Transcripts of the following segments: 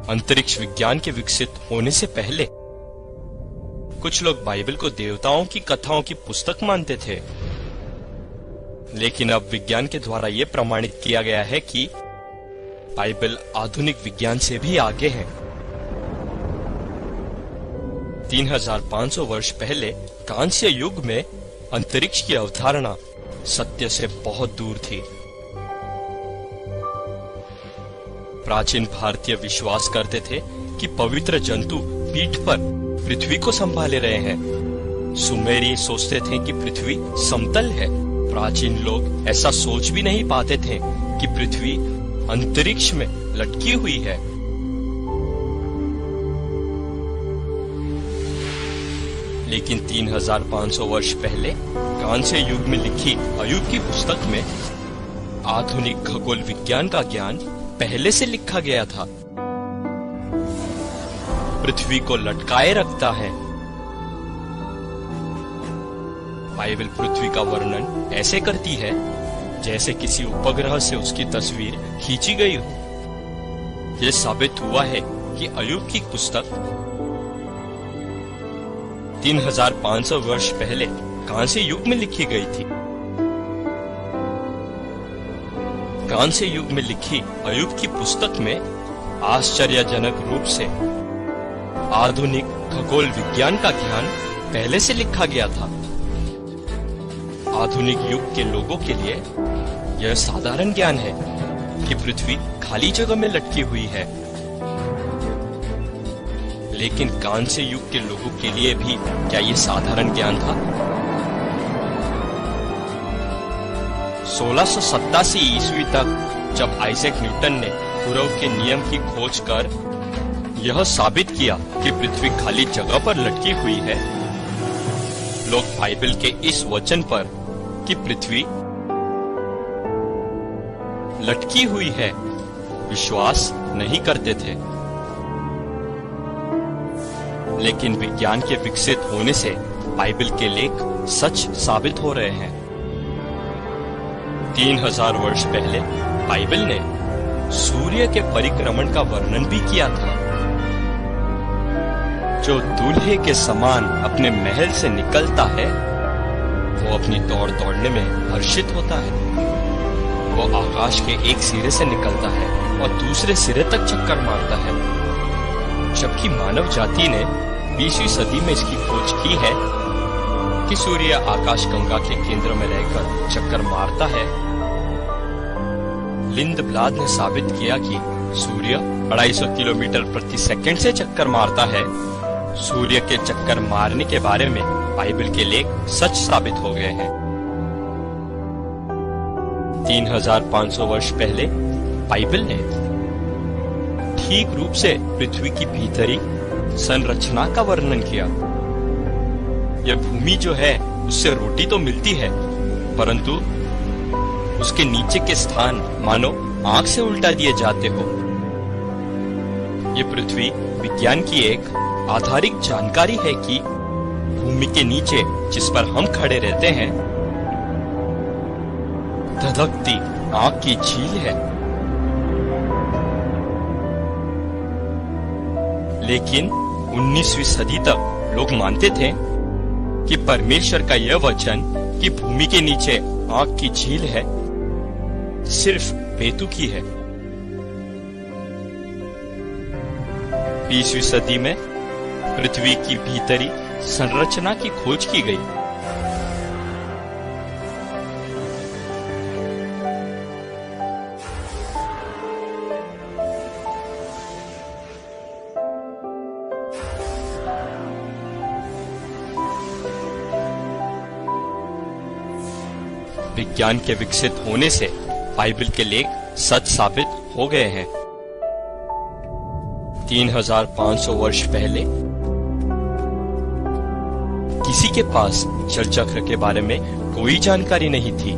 अंतरिक्ष विज्ञान के विकसित होने से पहले कुछ लोग बाइबल को देवताओं की कथाओं की पुस्तक मानते थे, लेकिन अब विज्ञान के द्वारा यह प्रमाणित किया गया है कि बाइबल आधुनिक विज्ञान से भी आगे है। 3500 वर्ष पहले कांस्य युग में अंतरिक्ष की अवधारणा सत्य से बहुत दूर थी। प्राचीन भारतीय विश्वास करते थे कि पवित्र जंतु पीठ पर पृथ्वी को संभाले रहे हैं। सुमेरी सोचते थे कि पृथ्वी समतल है। प्राचीन लोग ऐसा सोच भी नहीं पाते थे कि पृथ्वी अंतरिक्ष में लटकी हुई है। लेकिन 3500 वर्ष पहले कांस्य युग में लिखी अय्यूब की पुस्तक में आधुनिक खगोल विज्ञान का ज्ञान पहले से लिखा गया था। पृथ्वी को लटकाए रखता है। बाइबल पृथ्वी का वर्णन ऐसे करती है जैसे किसी उपग्रह से उसकी तस्वीर खींची गई हो। यह साबित हुआ है कि अय्यूब की पुस्तक 3500 वर्ष पहले कांस्य युग में लिखी गई थी। कांस्य युग में लिखी अय्यूब की पुस्तक में आश्चर्यजनक रूप से आधुनिक खगोल विज्ञान का ज्ञान पहले से लिखा गया था। आधुनिक युग के लोगों के लिए यह साधारण ज्ञान है कि पृथ्वी खाली जगह में लटकी हुई है, लेकिन कांस्य युग के लोगों के लिए भी क्या यह साधारण ज्ञान था? 1687 ईस्वी तक जब आइजैक न्यूटन ने कुरव के नियम की खोज कर यह साबित किया कि पृथ्वी खाली जगह पर लटकी हुई है, लोग बाइबल के इस वचन पर कि पृथ्वी लटकी हुई है विश्वास नहीं करते थे। लेकिन विज्ञान के विकसित होने से बाइबल के लेख सच साबित हो रहे हैं। 3000 वर्ष पहले बाइबल ने सूर्य के परिक्रमण का वर्णन भी किया था, जो दूल्हे के समान अपने महल से निकलता है वो अपनी दौड़ दौड़ने में हर्षित होता है। वो आकाश के एक सिरे से निकलता है और दूसरे सिरे तक चक्कर मारता है, जबकि मानव जाति ने 20वीं सदी में इसकी खोज की है कि सूर्य आकाश गंगा के केंद्र में रहकर चक्कर मारता है। लिंडब्लाड ने साबित किया कि सूर्य 250 किलोमीटर प्रति सेकंड से चक्कर मारता है। सूर्य के चक्कर मारने के बारे में बाइबल के लेख सच साबित हो गए हैं। 3500 वर्ष पहले बाइबल ने ठीक रूप से पृथ्वी की भीतरी संरचना का वर्णन किया। यह भूमि जो है उससे रोटी तो मिलती है, परंतु उसके नीचे के स्थान मानो आंख से उल्टा दिए जाते हो। ये पृथ्वी विज्ञान की एक आधारिक जानकारी है कि भूमि के नीचे जिस पर हम खड़े रहते हैं धधकती आग की झील है। लेकिन 19वीं सदी तक लोग मानते थे कि परमेश्वर का यह वचन कि भूमि के नीचे आग की झील है सिर्फ बेतुकी है। 20वीं सदी में पृथ्वी की भीतरी संरचना की खोज की गई। विज्ञान के विकसित होने से बाइबल के लेख सच साबित हो गए हैं। 3500 वर्ष पहले किसी के पास जल चक्र के बारे में कोई जानकारी नहीं थी,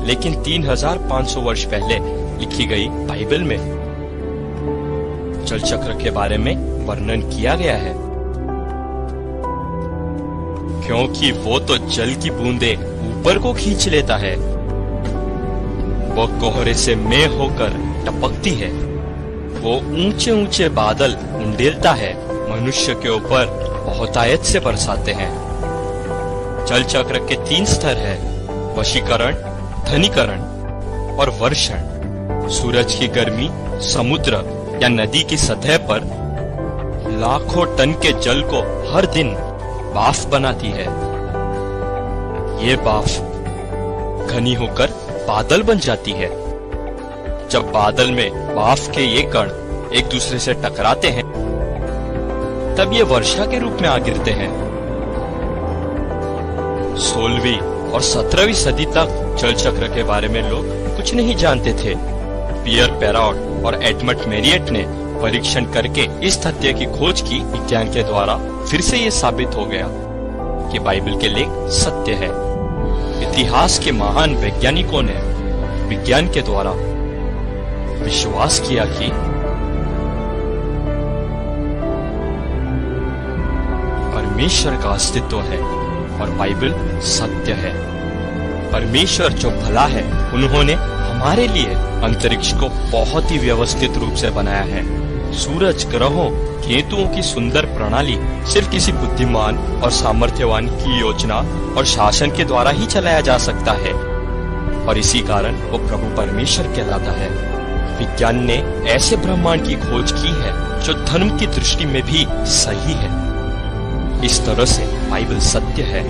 लेकिन 3500 वर्ष पहले लिखी गई बाइबल में जल चक्र के बारे में वर्णन किया गया है। क्योंकि वो तो जल की बूंदे ऊपर को खींच लेता है, वो कोहरे से मेघ होकर टपकती है। वो ऊंचे ऊंचे बादल उंडेलता है, मनुष्य के ऊपर बहुतायत से बरसाते हैं। जल चक्र के 3 स्तर है, वशीकरण, धनीकरण और वर्षण। सूरज की गर्मी समुद्र या नदी की सतह पर लाखों टन के जल को हर दिन भाप बनाती है। ये भाप घनी होकर बादल बन जाती है। जब बादल में भाप के ये कण एक दूसरे से टकराते हैं, तब ये वर्षा के रूप में आ गिरते हैं। 16वीं और 17वीं सदी तक जल चक्र के बारे में लोग कुछ नहीं जानते थे। पियर पेराउट और एडमंड मेरियट ने परीक्षण करके इस तथ्य की खोज की। विज्ञान के द्वारा फिर से ये साबित हो गया कि बाइबल के लेख सत्य है। इतिहास के महान वैज्ञानिकों ने विज्ञान के द्वारा विश्वास किया कि परमेश्वर का अस्तित्व है और बाइबल सत्य है। परमेश्वर जो भला है, उन्होंने हमारे लिए अंतरिक्ष को बहुत ही व्यवस्थित रूप से बनाया है। सूरज, ग्रहों, केतुओं की सुंदर प्रणाली सिर्फ किसी बुद्धिमान और सामर्थ्यवान की योजना और शासन के द्वारा ही चलाया जा सकता है, और इसी कारण वो प्रभु परमेश्वर कहलाता है। विज्ञान ने ऐसे ब्रह्मांड की खोज की है जो धर्म की दृष्टि में भी सही है। इस तरह से बाइबल सत्य है।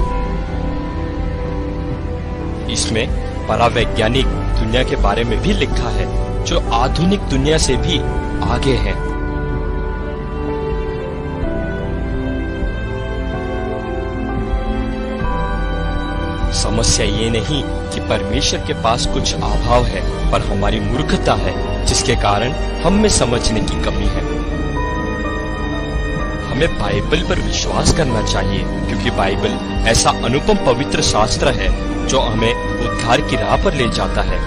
इसमें परावैज्ञानिक दुनिया के बारे में भी लिखा है, जो आधुनिक दुनिया से भी आगे है। समस्या ये नहीं कि परमेश्वर के पास कुछ अभाव है, पर हमारी मूर्खता है, जिसके कारण हम में समझने की कमी है। हमें बाइबल पर विश्वास करना चाहिए, क्योंकि बाइबल ऐसा अनुपम पवित्र शास्त्र है जो हमें उद्धार की राह पर ले जाता है।